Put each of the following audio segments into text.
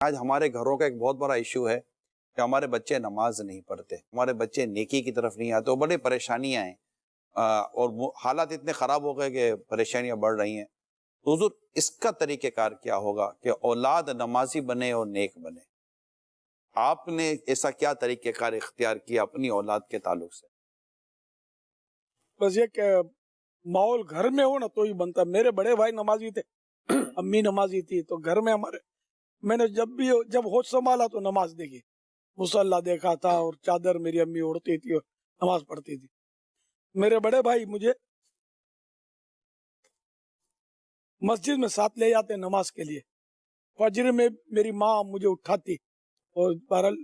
آج ہمارے گھروں کا ایک بہت بڑا ایشو ہے کہ ہمارے بچے نماز نہیں پڑھتے، ہمارے بچے نیکی کی طرف نہیں آتے، اور بڑی پریشانیاں ہیں، اور حالات اتنے خراب ہو گئے کہ پریشانیاں بڑھ رہی ہیں۔ تو حضور اس کا طریقہ کار کیا ہوگا کہ اولاد نمازی بنے اور نیک بنے؟ آپ نے ایسا کیا طریقہ کار اختیار کیا اپنی اولاد کے تعلق سے؟ بس یہ کہ ماحول گھر میں ہو نا تو ہی بنتا۔ میرے بڑے بھائی نمازی تھے، امی نمازی تھی، تو گھر میں ہمارے میں نے جب ہوش سنبھالا تو نماز دیکھی، مصلی دیکھا تھا، اور چادر میری امی اوڑھتی تھی اور نماز پڑھتی تھی۔ میرے بڑے بھائی مجھے مسجد میں ساتھ لے جاتے نماز کے لیے، فجر میں میری ماں مجھے اٹھاتی اور بہرحال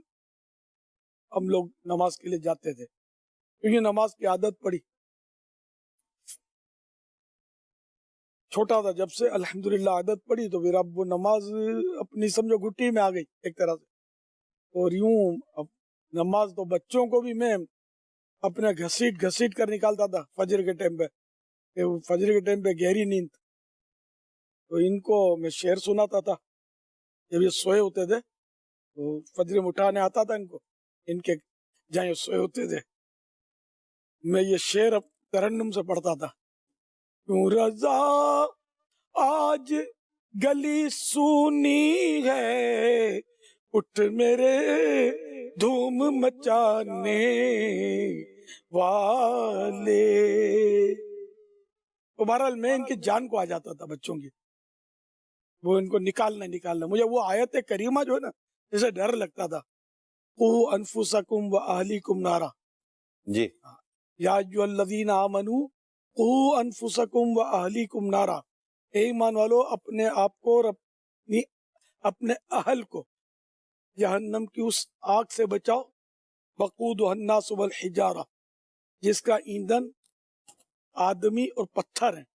ہم لوگ نماز کے لیے جاتے تھے، کیونکہ نماز کی عادت پڑی۔ چھوٹا تھا جب سے الحمدللہ عادت پڑی، تو پھر اب وہ نماز اپنی سمجھو گھٹی میں آ گئی ایک طرح سے۔ اور یوں اب نماز تو بچوں کو بھی میں اپنے گھسیٹ کر نکالتا تھا فجر کے ٹائم پہ، کہ وہ فجر کے ٹائم پہ گہری نیند، تو ان کو میں شعر سناتا تھا جب یہ سوئے ہوتے تھے، تو فجر میں اٹھانے آتا تھا ان کو، ان کے جہاں یہ سوئے ہوتے تھے، میں یہ شعر ترنم سے پڑھتا تھا۔ کیوں رضا آج گلی سونی ہے، اٹھ میرے دھوم مچانے والے۔ تو بہرحال میں ان کی جان کو آ جاتا تھا بچوں کی، وہ ان کو نکالنا مجھے وہ آیت کریمہ جو ہے نا، جیسے ڈر لگتا تھا، قوا انفسکم و اہلیکم نارا، جی، یا ایھا الذین آمنوا قوا انفسکم و اہلیکم نارا، اے ایمان والو اپنے آپ کو اور اپنے اہل کو جہنم کی اس آگ سے بچاؤ، وقودھا الناس والحجارہ، جس کا ایندھن آدمی اور پتھر ہیں۔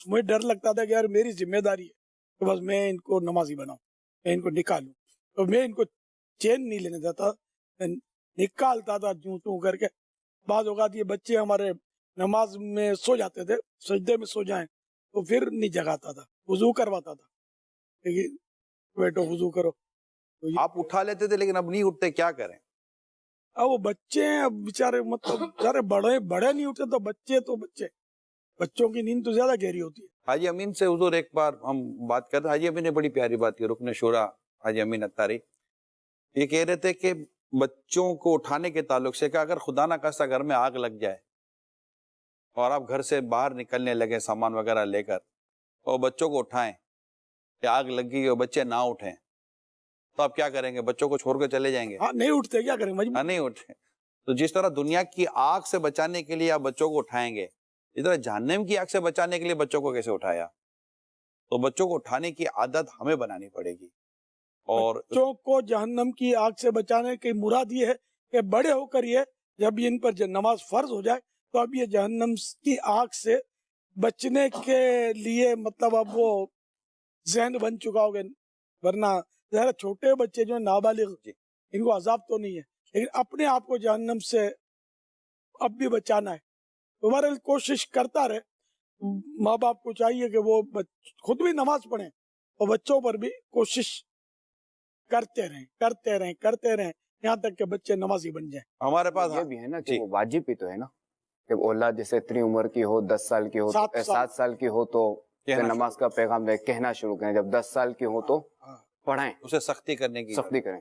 مجھے ڈر لگتا تھا کہ یار میری ذمہ داری ہے کہ بس میں ان کو نمازی بناؤں، میں ان کو نکالوں، تو میں ان کو چین نہیں لینے دیتا، میں نکالتا تھا جوں توں کر کے۔ بعض اوقات یہ بچے ہمارے نماز میں سو جاتے تھے، سجدے میں سو جائیں، تو پھر نہیں جگاتا تھا، وضو کرواتا تھا کہ بیٹو وضو کرو۔ تو آپ اٹھا لیتے تھے لیکن اب نہیں اٹھتے، کیا کریں؟ اب وہ بچے ہیں، اب بیچارے مطلب بیچارے بڑے نہیں اٹھتے، تو بچے بچوں کی نیند تو زیادہ گہری ہوتی ہے۔ حاجی امین سے حضور ایک بار ہم بات کر رہے، حاجی امین نے بڑی پیاری بات کی، رکن شورا حاجی امین اتاری، یہ کہہ رہے تھے کہ بچوں کو اٹھانے کے تعلق سے کہ اگر خدا نہ خواستہ گھر میں آگ لگ جائے اور آپ گھر سے باہر نکلنے لگے سامان وغیرہ لے کر، اور بچوں کو اٹھائیں کہ آگ لگ گئی اور بچے نہ اٹھیں، تو آپ کیا کریں گے؟ بچوں کو چھوڑ کے چلے جائیں گے؟ ہاں نہیں اٹھتے، کیا کریں، مجبور۔ ہاں، نہیں اٹھیں۔ تو جس طرح دنیا کی آگ سے بچانے کے لیے آپ بچوں کو اٹھائیں گے، اس طرح جہنم کی آگ سے بچانے کے لیے بچوں کو کیسے اٹھایا؟ تو بچوں کو اٹھانے کی عادت ہمیں بنانی پڑے گی۔ اور بچوں کو جہنم کی آگ سے بچانے کی مراد یہ ہے کہ بڑے ہو کر یہ جب ان پر نماز فرض ہو جائے تو اب یہ جہنم کی آگ سے بچنے کے لیے مطلب اب وہ ذہن بن چکا ہوگا، ورنہ ذرا چھوٹے بچے جو نابالغ ان کو عذاب تو نہیں ہے، لیکن اپنے آپ کو جہنم سے اب بھی بچانا ہے۔ بہرحال کوشش کرتا رہے، ماں باپ کو چاہیے کہ وہ خود بھی نماز پڑھیں اور بچوں پر بھی کوشش کرتے رہیں یہاں تک کہ بچے نمازی بن جائیں۔ ہمارے پاس یہ بھی ہے نا کہ وہ واجب بھی تو ہے نا، جب اولاد جیسے اتنی عمر کی ہو، 10 سال کی ہو، 7 سال کی ہو، تو نماز کا پیغام کہنا شروع کریں، جب 10 سال کی ہو تو پڑھائیں، اسے سختی کرنے کی سختی کریں۔